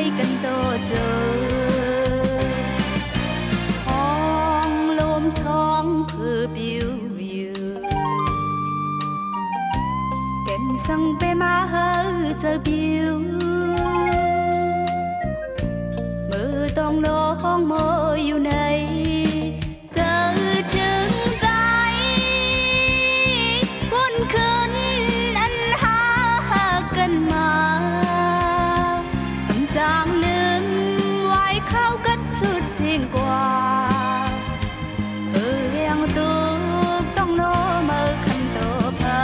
cây cần tô chờ hong lôm thong phư biu biu kèn sang bê má hơ giờ biu mơ tông lô hong mơ yêu này giờ trứng dài buồn khơn anh ha cần màจางลืมไว้เข้ากัดสุดเสียงกว่ายังตุกต้องโนเมื่อคันโตเพอ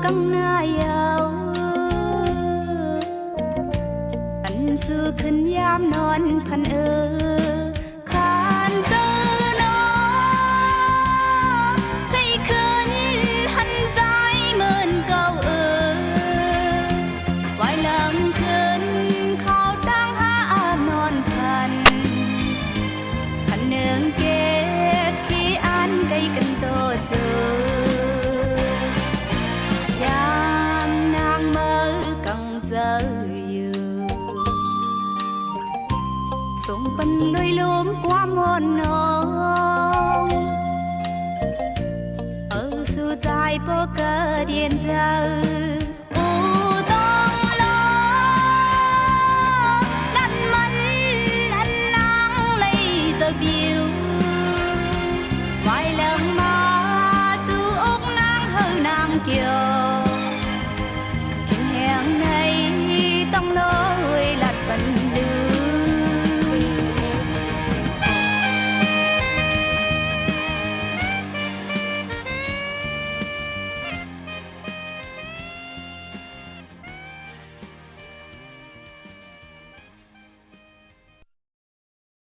căng nai ao anh xưa khinh yam nonพันขานเจอน้อให้ขึ้นหันใจเหมือนเก่าไว้หลังขึ้นเขาตั้งหานอนพันเนืองเก็บขี้อันใกล้กันโตเจอส่งปันลอยล้มความอ่อนน้องสู่ใจพวกเกิดเดียนเจอ